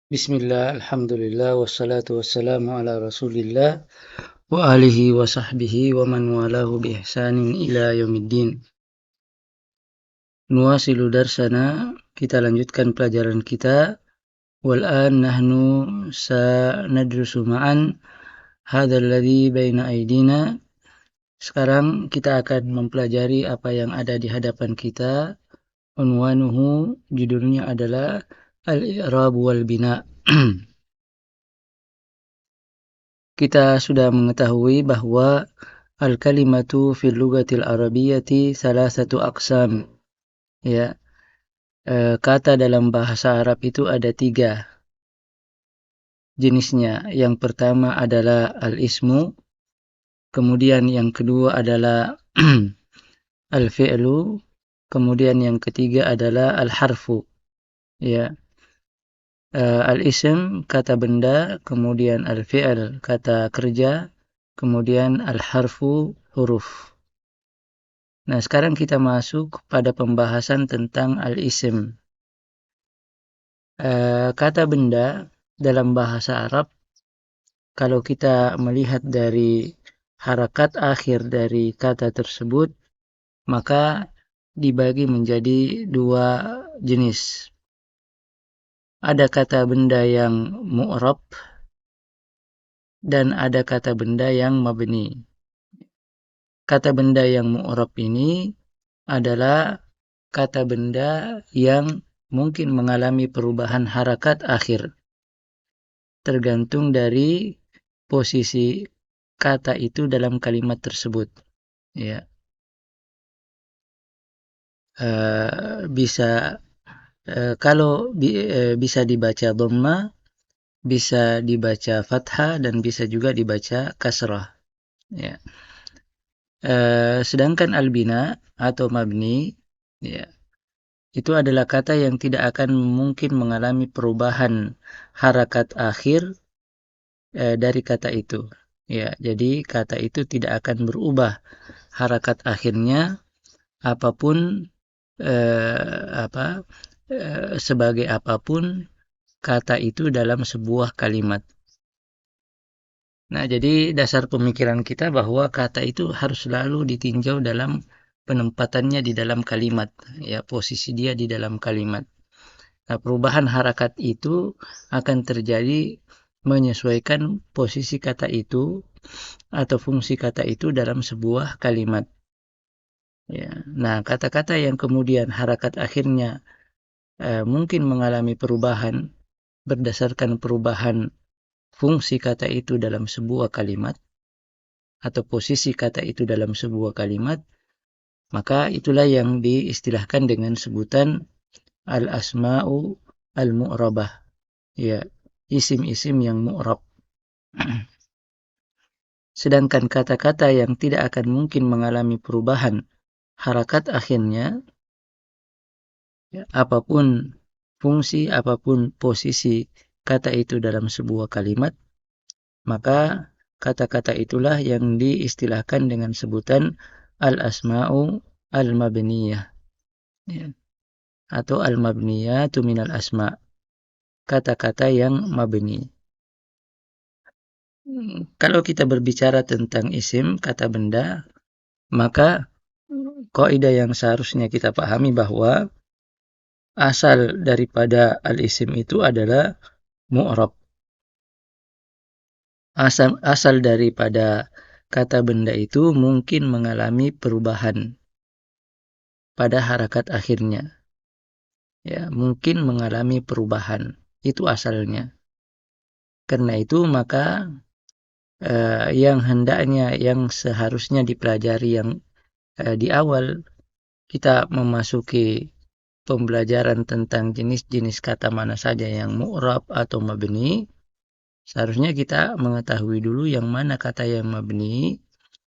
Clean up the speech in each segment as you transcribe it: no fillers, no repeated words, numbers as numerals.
Bismillah, alhamdulillah, wassalatu wassalamu ala rasulillah wa alihi wa sahbihi wa man walahu bi ihsanin ila yaumiddin. Nuwasilu darsana, kita lanjutkan pelajaran kita. Wal'an nahnu sanadrusu ma'an hadha alladhi baina aydina. Sekarang kita akan mempelajari apa yang ada di hadapan kita. Unwanuhu, judulnya adalah al-i'rab wal bina'. Kita sudah mengetahui bahwa al-kalimatu fil lughatil arabiyyati salasatu aqsam. Ya, kata dalam bahasa Arab itu ada 3 jenisnya. Yang pertama adalah al-ismu, kemudian yang kedua adalah al-fi'lu, kemudian yang ketiga adalah al-harfu. Ya, al-ism kata benda, kemudian al-fi'l kata kerja, kemudian al-harfu huruf. Nah, sekarang kita masuk pada pembahasan tentang al-ism. Kata benda dalam bahasa Arab, kalau kita melihat dari harakat akhir dari kata tersebut, maka dibagi menjadi 2 jenis. Ada kata benda yang mu'rab dan ada kata benda yang mabni. Kata benda yang mu'rab ini adalah kata benda yang mungkin mengalami perubahan harakat akhir, tergantung dari posisi kata itu dalam kalimat tersebut. Ya, bisa kalau bisa dibaca dhamma, bisa dibaca fathah, dan bisa juga dibaca kasrah. Ya. Sedangkan al-bina atau mabni, ya, itu adalah kata yang tidak akan mungkin mengalami perubahan harakat akhir dari kata itu. Ya, jadi kata itu tidak akan berubah harakat akhirnya apapun sebagai apapun kata itu dalam sebuah kalimat. Nah, jadi dasar pemikiran kita bahwa kata itu harus selalu ditinjau dalam penempatannya di dalam kalimat, ya, posisi dia di dalam kalimat. Nah, perubahan harakat itu akan terjadi menyesuaikan posisi kata itu atau fungsi kata itu dalam sebuah kalimat. Ya. Nah, kata-kata yang kemudian harakat akhirnya mungkin mengalami perubahan berdasarkan perubahan fungsi kata itu dalam sebuah kalimat atau posisi kata itu dalam sebuah kalimat, maka itulah yang diistilahkan dengan sebutan al-asma'u al-mu'rabah. Ya, isim-isim yang mu'rab. Sedangkan kata-kata yang tidak akan mungkin mengalami perubahan harakat akhirnya, ya, apapun fungsi, apapun posisi kata itu dalam sebuah kalimat, maka kata-kata itulah yang diistilahkan dengan sebutan al-asma'u al-mabniyah, ya, atau al-mabniyatu minal asma', kata-kata yang mabni. Kalau kita berbicara tentang isim, kata benda, maka kaidah yang seharusnya kita pahami bahwa asal daripada al-isim itu adalah mu'rab. Asal daripada kata benda itu mungkin mengalami perubahan pada harakat akhirnya. Ya, mungkin mengalami perubahan. Itu asalnya. Karena itu maka yang seharusnya dipelajari yang di awal kita memasuki pembelajaran tentang jenis-jenis kata mana saja yang mu'rab atau mabni, seharusnya kita mengetahui dulu yang mana kata yang mabni.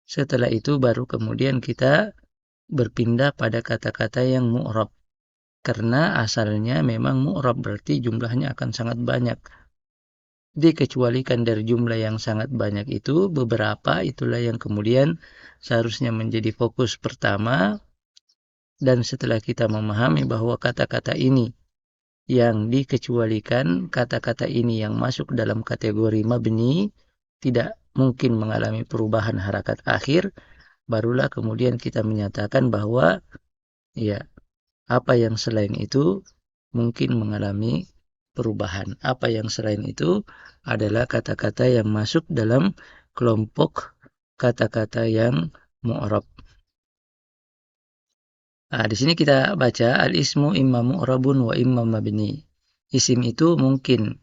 Setelah itu baru kemudian kita berpindah pada kata-kata yang mu'rab. Karena asalnya memang mu'rab, berarti jumlahnya akan sangat banyak. Dikecualikan dari jumlah yang sangat banyak itu, beberapa itulah yang kemudian seharusnya menjadi fokus pertama. Dan setelah kita memahami bahwa kata-kata ini yang dikecualikan, kata-kata ini yang masuk dalam kategori mabni tidak mungkin mengalami perubahan harakat akhir, barulah kemudian kita menyatakan bahwa ya, apa yang selain itu mungkin mengalami perubahan. Apa yang selain itu adalah kata-kata yang masuk dalam kelompok kata-kata yang mu'rab. Nah, di sini kita baca al-ismu imma mu'rabun wa imma mabni. Isim itu mungkin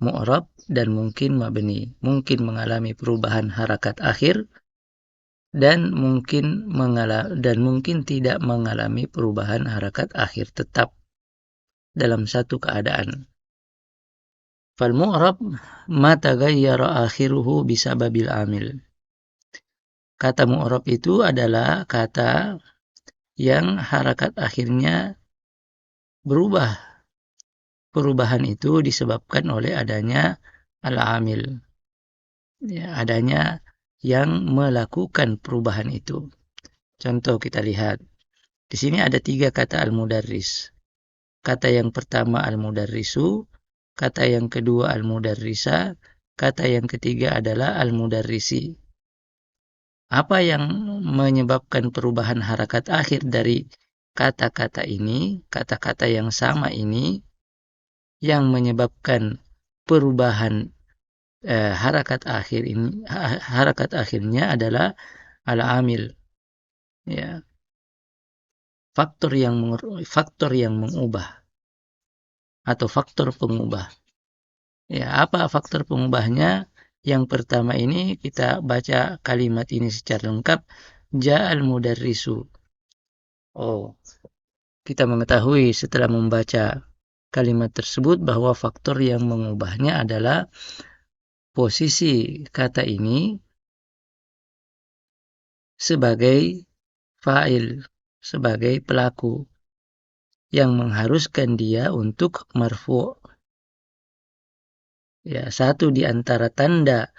mu'rab dan mungkin mabni. Mungkin mengalami perubahan harakat akhir dan mungkin tidak mengalami perubahan harakat akhir, tetap dalam satu keadaan. Fal mu'rab ma taghayyara akhiruhu bisababil amil. Kata mu'rab itu adalah kata yang harakat akhirnya berubah. Perubahan itu disebabkan oleh adanya al-amil. Ya, adanya yang melakukan perubahan itu. Contoh kita lihat. Di sini ada 3 kata al-mudarris. Kata yang pertama al-mudarrisu, kata yang kedua al-mudarrisa, kata yang ketiga adalah al-mudarrisi. Apa yang menyebabkan perubahan harakat akhir dari kata-kata ini, kata-kata yang sama ini, yang menyebabkan perubahan harakat akhirnya adalah al-amil, ya, faktor yang mengubah atau faktor pengubah. Ya, apa faktor pengubahnya? Yang pertama ini kita baca kalimat ini secara lengkap. Ja'al mudarrisu. Oh, kita mengetahui setelah membaca kalimat tersebut bahwa faktor yang mengubahnya adalah posisi kata ini sebagai fa'il, sebagai pelaku yang mengharuskan dia untuk marfu'. Ya, satu di antara tanda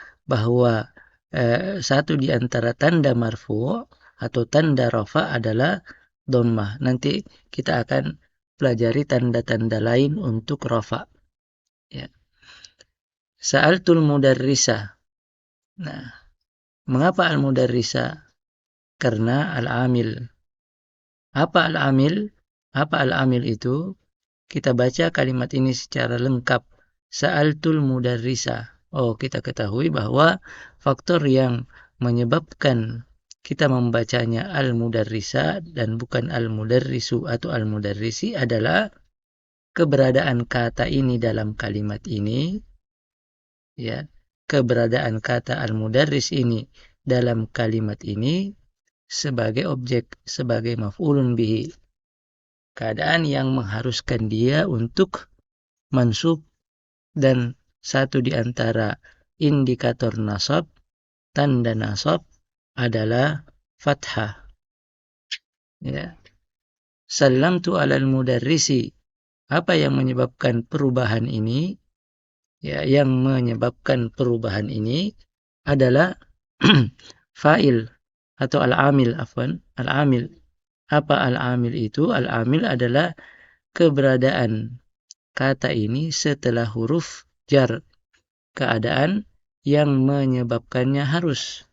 marfu' atau tanda rafa adalah dhammah. Nanti kita akan pelajari tanda-tanda lain untuk rafa. Ya. Sa'altul mudarrisa. Nah, mengapa al-mudarrisa? Karena al-amil. Apa al-amil? Apa al-amil itu? Kita baca kalimat ini secara lengkap. Sa'altul mudarrisa. Oh, kita ketahui bahwa faktor yang menyebabkan kita membacanya al-mudarrisa dan bukan al-mudarrisu atau al-mudarrisi adalah keberadaan kata ini dalam kalimat ini, ya. Keberadaan kata al-mudarris ini dalam kalimat ini sebagai objek, sebagai maf'ulun bihi. Keadaan yang mengharuskan dia untuk mansub, dan satu di antara indikator nasab, tanda nasab adalah fathah. Ya. Sallamtu alal mudarrisi. Apa yang menyebabkan perubahan ini? Ya, yang menyebabkan perubahan ini adalah fa'il atau al-amil, al-amil. Apa al-amil itu? Al-amil adalah keberadaan kata ini setelah huruf jar, keadaan yang menyebabkannya harus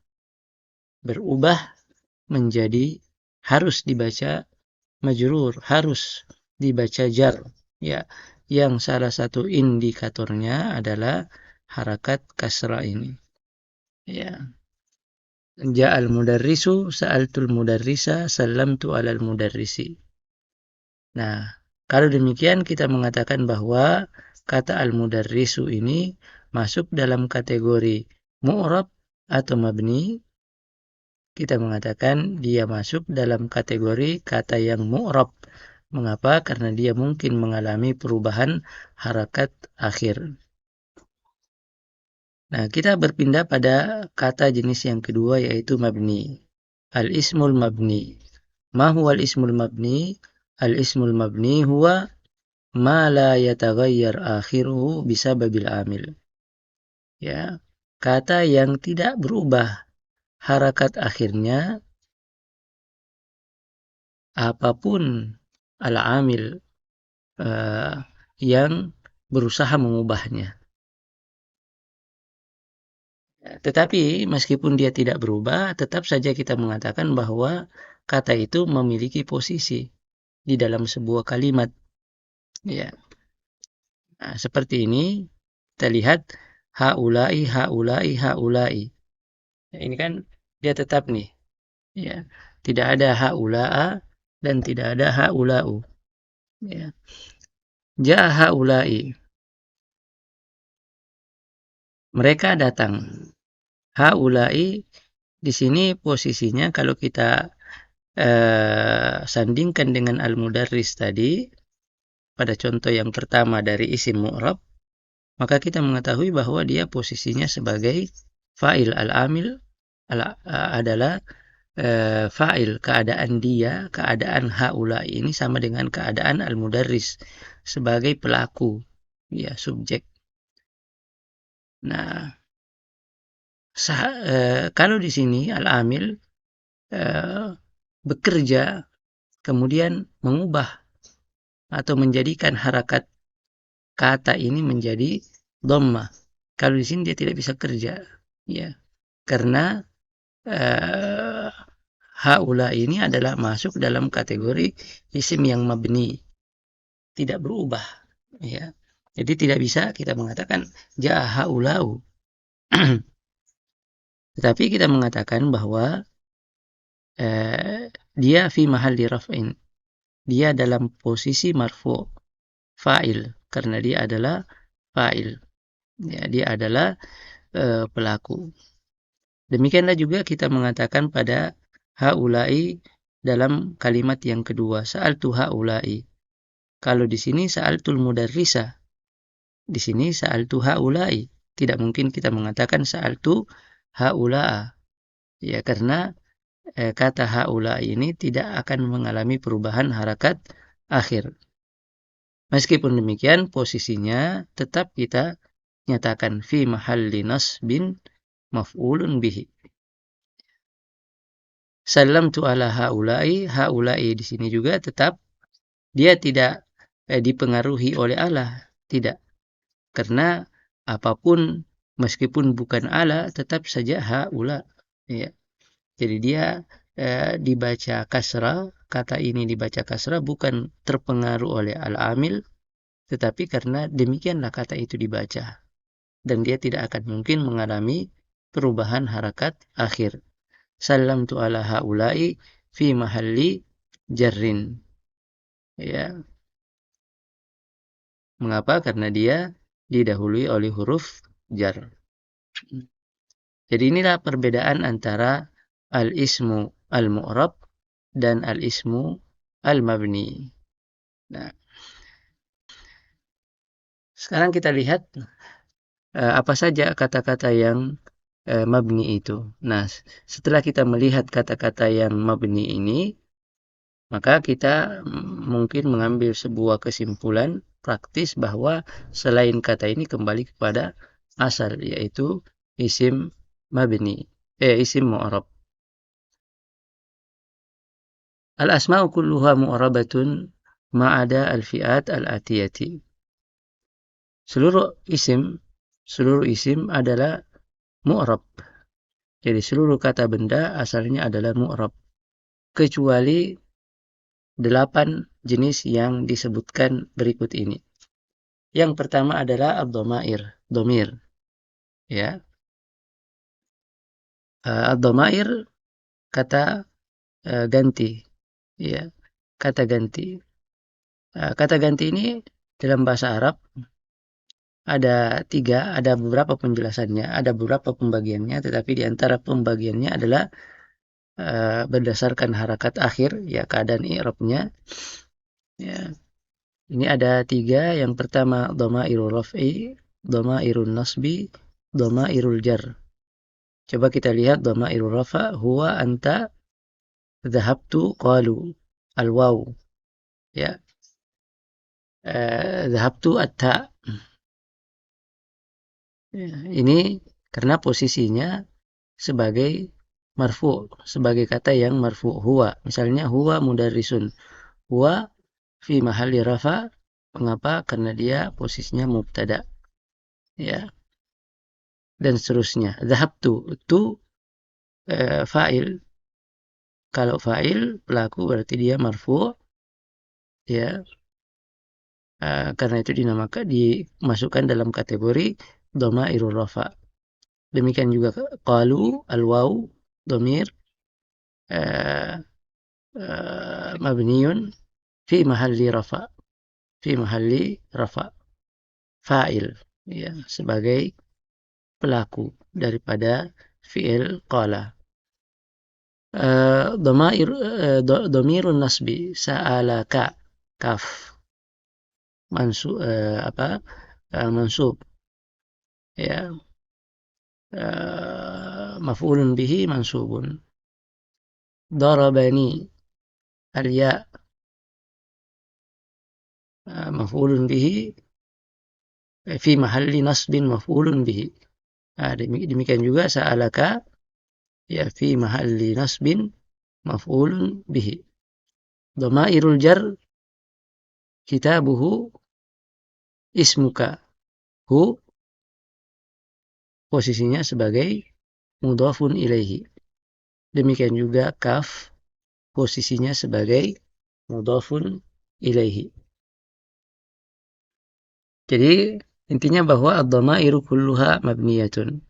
berubah menjadi harus dibaca majrur, harus dibaca jar. Ya, yang salah satu indikatornya adalah harakat kasrah ini. Ya. Ja'al mudarrisu, sa'altul mudarrisa, sallamtu alal mudarrisi. Nah, kalau demikian kita mengatakan bahwa kata al-mudarrisu ini masuk dalam kategori mu'rab atau mabni. Kita mengatakan dia masuk dalam kategori kata yang mu'rab. Mengapa? Karena dia mungkin mengalami perubahan harakat akhir. Nah, kita berpindah pada kata jenis yang kedua yaitu mabni. Al-ismul mabni. Ma huwa al-ismul mabni? Al-ismul mabni huwa ma la yataghayyar akhiruhu bisababil amil. Ya, kata yang tidak berubah harakat akhirnya apapun al-amil yang berusaha mengubahnya. Tetapi meskipun dia tidak berubah, tetap saja kita mengatakan bahwa kata itu memiliki posisi di dalam sebuah kalimat. Ya, nah, seperti ini kita lihat haulai, haulai, haulai. Nah, ini kan dia tetap nih. Ya, tidak ada haulaa dan tidak ada haulau. Ya, ja haulai. Mereka datang. Haulai di sini posisinya kalau kita sandingkan dengan al-mudarris tadi pada contoh yang pertama dari isim mu'rab, maka kita mengetahui bahwa dia posisinya sebagai fa'il. Al-amil adalah fa'il. Keadaan haula ini sama dengan keadaan al-mudarris sebagai pelaku, ya, subjek. Nah, kalau di sini al-amil bekerja kemudian mengubah atau menjadikan harakat kata ini menjadi dhammah. Kalau di sini dia tidak bisa kerja, ya, karena haula ini adalah masuk dalam kategori isim yang mabni, tidak berubah, ya. Jadi tidak bisa kita mengatakan jaa haulau. Tetapi kita mengatakan bahwa dia fi mahalli raf'in. Dia dalam posisi marfu, fa'il, karena dia adalah fa'il. Ya, dia adalah pelaku. Demikianlah juga kita mengatakan pada haulai dalam kalimat yang kedua, sa'altu haulai. Kalau di sini sa'altul mudarrisa, di sini sa'altu haulai. Tidak mungkin kita mengatakan sa'altu haula'a. Ya, karena kata haulai ini tidak akan mengalami perubahan harakat akhir. Meskipun demikian, posisinya tetap kita nyatakan fi mahalli nasbin maf'ulun bihi. Salamtu ala haulai di sini juga tetap dia tidak dipengaruhi oleh Allah, tidak. Karena apapun meskipun bukan ala tetap saja haula, ya. Jadi dia dibaca kasrah, kata ini dibaca kasrah bukan terpengaruh oleh al-amil, tetapi karena demikianlah kata itu dibaca dan dia tidak akan mungkin mengalami perubahan harakat akhir. Salamtu ala haulai fi mahalli jarrin. Ya. Mengapa? Karena dia didahului oleh huruf jar. Jadi inilah perbedaan antara al-ismu al-mu'rab dan al-ismu al-mabni. Nah, sekarang kita lihat apa saja kata-kata yang mabni itu. Nah, setelah kita melihat kata-kata yang mabni ini, maka kita mungkin mengambil sebuah kesimpulan praktis bahwa selain kata ini kembali kepada asal, yaitu isim mabni, isim mu'rab. Al-asma'u kulluha mu'rabatun ma'ada al-fi'at al-atiyati. Seluruh isim adalah mu'rab. Jadi seluruh kata benda asalnya adalah mu'rab, kecuali 8 jenis yang disebutkan berikut ini. Yang pertama adalah ad-dhamair, domir. Ya. Ad-dhamair kata ganti. Ya. Kata ganti. Kata ganti ini dalam bahasa Arab ada 3, ada beberapa penjelasannya, ada beberapa pembagiannya, tetapi di antara pembagiannya adalah berdasarkan harakat akhir, ya, keadaan i'rabnya. Ya. Ini ada 3. Yang pertama dhamairul raf'i, dhamairul nasbi, dhamairul jar. Coba kita lihat dhamairul rafa, huwa, anta, dhahabtu, qalu, al-waw. Ya. Dhahabtu at-ta. Ya, ini karena posisinya sebagai marfu, sebagai kata yang marfu. Huwa, misalnya huwa mudarrisun. Huwa fi mahalli rafa Mengapa? Karena dia posisinya mubtada. Ya, dan seterusnya. Dhahabtu itu fa'il. Kalau fa'il pelaku berarti dia marfu, ya. Karena itu dimasukkan dalam kategori dhamairur rafa. Demikian juga qalu al-waw dhamir mabniun fi mahalli rafa, fi mahalli rafa, fa'il, ya, sebagai pelaku daripada fi'il qala. Dhamirun nasbi sa'alaka, kaf, mansub, ya, maf'ulun bihi mansubun. Darabani, al-ya, maf'ulun bihi fi mahalli nasbin maf'ulun bihi. Demikian juga sa'alaka, ya, fi mahalli nasbin maf'ulun bihi. Dhamairul jar kitabuhu ismuka, hu posisinya sebagai mudhafun ilaihi. Demikian juga kaf posisinya sebagai mudhafun ilaihi. Jadi intinya bahwa ad-dhamairu kulluha mabniyatun,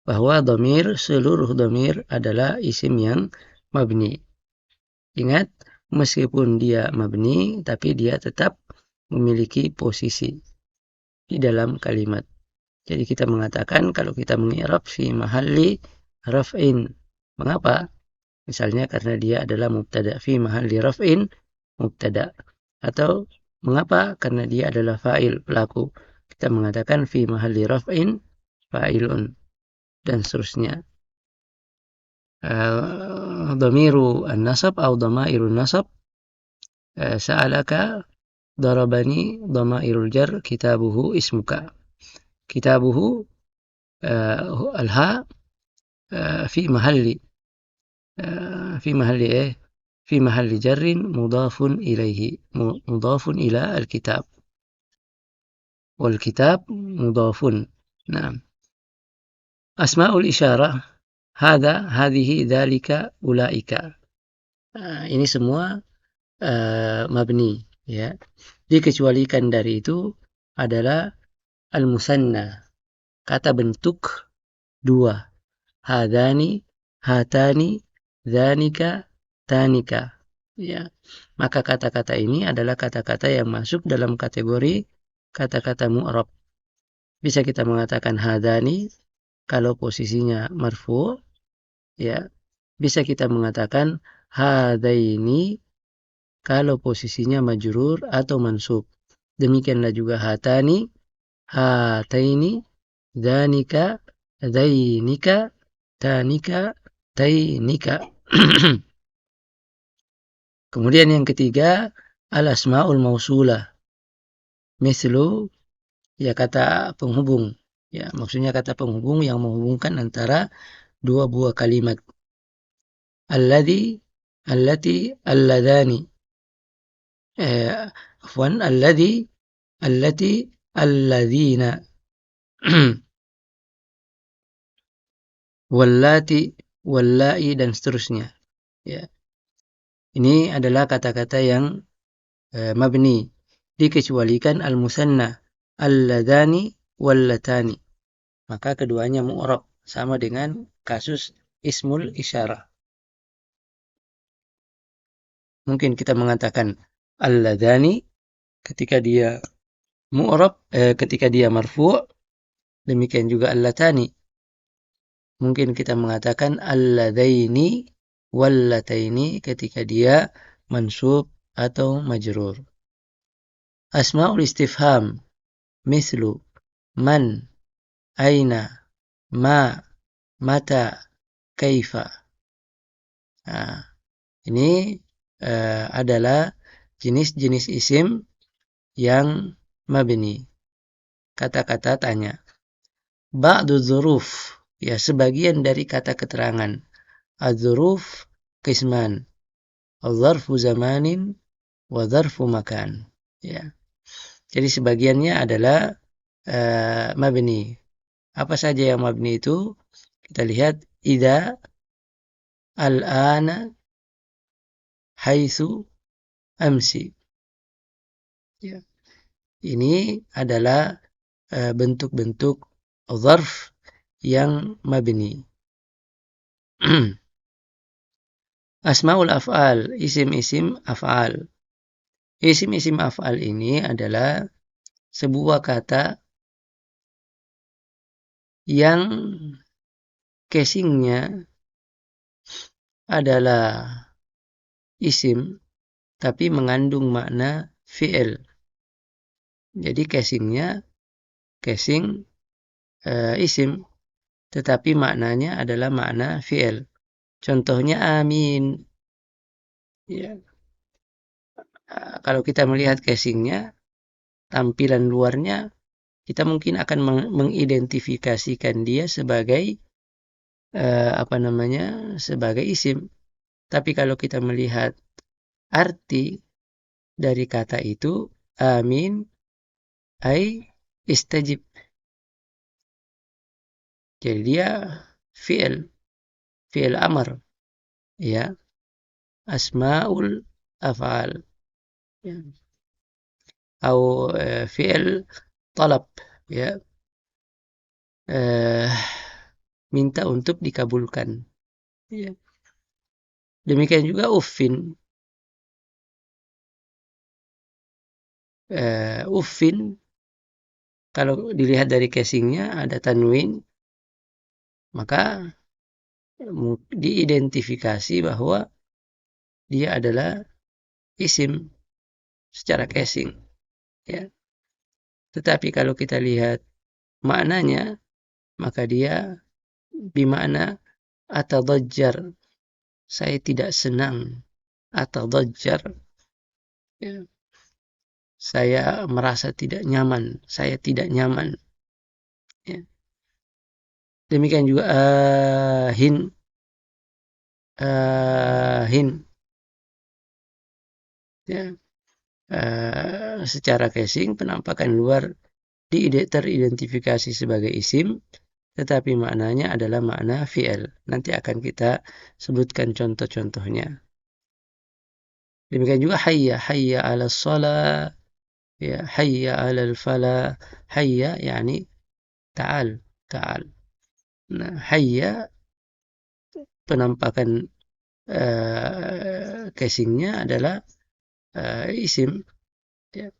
bahwa dhamir, seluruh dhamir adalah isim yang mabni. Ingat, meskipun dia mabni tapi dia tetap memiliki posisi di dalam kalimat. Jadi kita mengatakan kalau kita mengi'rab fi mahalli raf'in. Mengapa? Misalnya karena dia adalah mubtada, fi mahalli raf'in mubtada. Atau mengapa? Karena dia adalah fa'il, pelaku. Kita mengatakan fi mahalli raf'in fa'ilun, dan seterusnya. Dhamiru an-nasab atau dhamairun nasab, sa'alaka, darabani, dhamairul jar, kitabuhu ismuka. Kitabuhu al-ha fi mahalli في محل جر مضاف إليه، مضاف إلى الكتاب، والكتاب مضاف. نعم. أسماء الإشارة هذا، هذه، ذلك، أولئك. Ini semua mabni, ya. Dikecualikan dari itu adalah al-musanna, kata bentuk dua. Hadani, hatani, dhanika, tanika, ya. Maka kata-kata ini adalah kata-kata yang masuk dalam kategori kata-kata mu'rab. Bisa kita mengatakan hadani kalau posisinya marfu, ya. Bisa kita mengatakan hadaini kalau posisinya majrur atau mansub. Demikianlah juga hatani, hataini, dhanika, dhainika, tanika, tainika. Kemudian yang ketiga, al-asma'ul mausulah. Mislu, ya, kata penghubung. Ya, maksudnya kata penghubung yang menghubungkan antara dua buah kalimat. Alladhi, allati, alladhani. Afwan, alladhi, allati, alladhina. Wallati, wallai, dan seterusnya. Ya. Ini adalah kata-kata yang mabni, dikecualikan al-musanna, alladhani, wallatani. Maka keduanya mu'rab, sama dengan kasus ismul isyarah. Mungkin kita mengatakan alladhani ketika dia mu'rab, ketika dia marfu', demikian juga allatani. Mungkin kita mengatakan alladhaini, wallataini ketika dia mansub atau majrur. Asma'ul istifham mislu man, aina, ma, mata, kaifa. Nah, ini adalah jenis-jenis isim yang mabni, kata-kata tanya. Ba'du dzuruf, ya, sebagian dari kata keterangan. Adzuruf qisman, dzarfu zamanin wa dzarfu makan, ya. Jadi sebagiannya adalah mabni. Apa saja yang mabni itu? Kita lihat idza, al-ana, haitsu, amsi. Ya. Ini adalah bentuk-bentuk dzarf yang mabni. Asmaul af'al, isim-isim af'al. Isim-isim af'al ini adalah sebuah kata yang casingnya adalah isim tapi mengandung makna fi'il. Jadi casing isim tetapi maknanya adalah makna fi'il. Contohnya amin. Ya. Kalau kita melihat casingnya, tampilan luarnya, kita mungkin akan mengidentifikasikan dia sebagai sebagai isim. Tapi kalau kita melihat arti dari kata itu, amin ay istajib. Jadi dia fi'il amr, ya, asmaul af'al, ya. Atau fi'il talab, ya, minta untuk dikabulkan, ya. Demikian juga uffin. Uffin kalau dilihat dari casingnya ada tanwin, maka diidentifikasi bahwa dia adalah isim secara casing, ya. Tetapi kalau kita lihat maknanya, maka dia bimakna atadajjar, saya tidak senang, atadajjar, ya. Saya merasa tidak nyaman, saya tidak nyaman, ya. Demikian juga hin, ya. Secara casing penampakan luar teridentifikasi sebagai isim, tetapi maknanya adalah makna fi'il. Nanti akan kita sebutkan contoh-contohnya. Demikian juga hayya, hayya 'ala shalah, ya, hayya 'alal falah. Hayya yani ta'al, ta'al. Nah, hayya penampakan casingnya adalah isim, ya.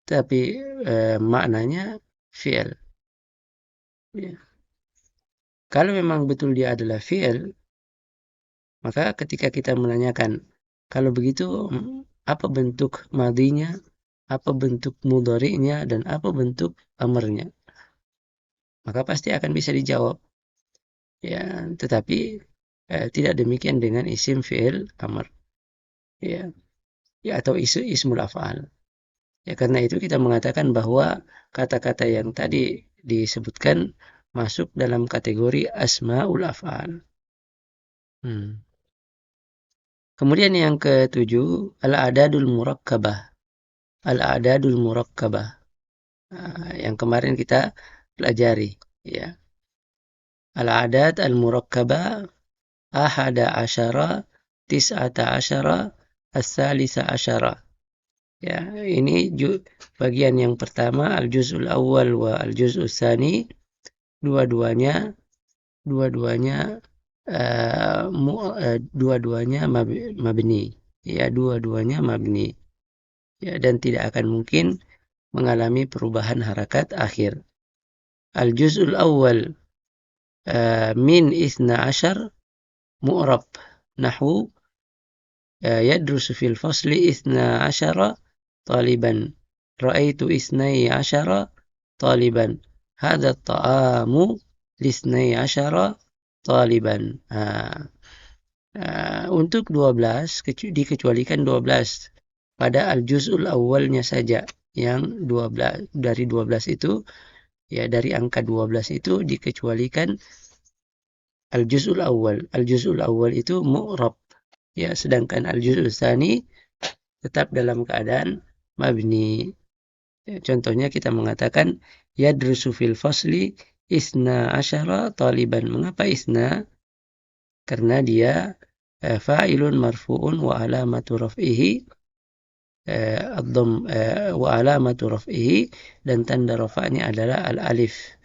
Tapi maknanya fi'il, ya. Kalau memang betul dia adalah fi'il, maka ketika kita menanyakan, kalau begitu apa bentuk madinya, apa bentuk mudhari'nya, dan apa bentuk amarnya, maka pasti akan bisa dijawab, ya. Tetapi tidak demikian dengan isim fi'il amr, ya, ya, atau ismul af'al. Ya, karena itu kita mengatakan bahwa kata-kata yang tadi disebutkan masuk dalam kategori asmaul af'al. Kemudian yang ketujuh, al-a'dadul murakkabah. Al-a'dadul murakkabah. Yang kemarin kita pelajari, ya. Al-a'dad al-murakkabah, ahada asyara, tis'ata asyara, as-salisa asyara. Ya, ini bagian yang pertama, al-juz'ul awal wa al-juz'ul tsani. Dua-duanya mabni, ya, dua-duanya mabni, ya, dan tidak akan mungkin mengalami perubahan harakat akhir. Al-juz'ul awal min isna asyar mu'rab nahwu yadrusu fil fasli isna asyara taliban, ra'aitu isnai asyara taliban, hadha ta'amu lisnai asyara taliban. Untuk 12 dikecualikan 12 pada al-juz'ul awalnya saja, yang 12 dari 12 itu, ya, dari angka 12 itu dikecualikan al-juz'ul awal. Al-juz'ul awal itu mu'rab, ya, sedangkan al-juz'ul tsani tetap dalam keadaan mabni, Contohnya kita mengatakan yadrusu fil fasli isna asyara taliban. Mengapa isna? Karena dia fa'ilun marfu'un wa alamatu raf'ihi wa alamatu raf'ihi, dan tanda rafa'nya adalah al-alif.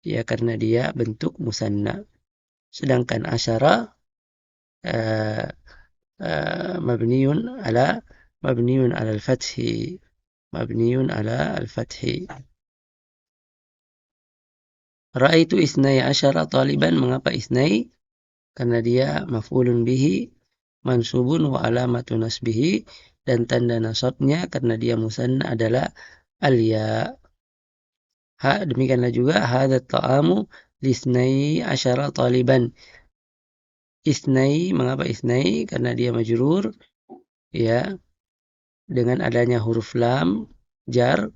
Ya, karena dia bentuk musanna. Sedangkan asyara mabniun ala al-fathi. Mabniun ala al-fathi. Ra'aitu isnai asyara taliban. Mengapa isnai? Karena dia maf'ulun bihi mansubun wa alamatu nasbihi, dan tanda nasabnya karena dia musanna adalah al-ya. Demikianlah juga hadza ta'amu lisnai asyara taliban. Isnai, mengapa isnai? Karena dia majrur, ya, dengan adanya huruf lam jar,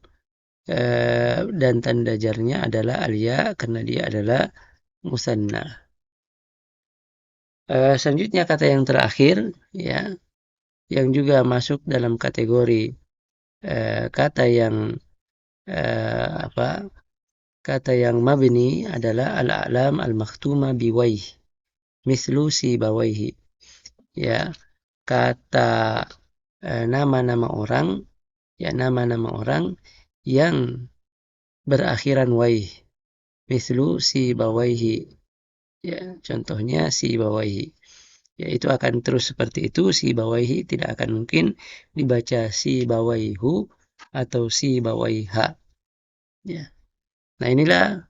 dan tanda jarnya adalah al-ya karena dia adalah musanna. Selanjutnya kata yang terakhir, ya, yang juga masuk dalam kategori kata yang kata yang mabni adalah al-a'lam al-makhtuma biwaih, mislu sibawaihi. Ya, kata nama-nama orang, ya, nama-nama orang yang berakhiran waih, mislu sibawaihi. Ya, contohnya sibawaihi. Ya, itu akan terus seperti itu. Sibawaihi tidak akan mungkin dibaca sibawaihu atau sibawaiha. Ya. Nah, inilah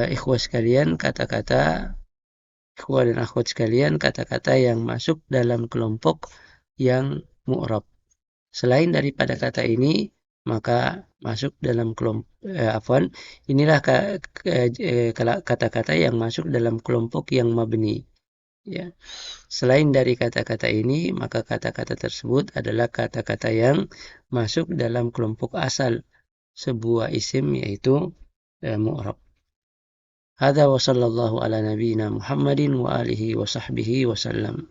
ikhwah sekalian, kata-kata ikhwah dan akhwat sekalian, kata-kata yang masuk dalam kelompok yang mu'rab. Selain daripada kata ini, maka masuk dalam kelompok inilah kata-kata yang masuk dalam kelompok yang mabni. Ya. Selain dari kata-kata ini, maka kata-kata tersebut adalah kata-kata yang masuk dalam kelompok asal sebuah isim, yaitu mu'rab. Hadza wa sallallahu ala nabiyyina Muhammadin wa alihi wa sahbihi wa sallam.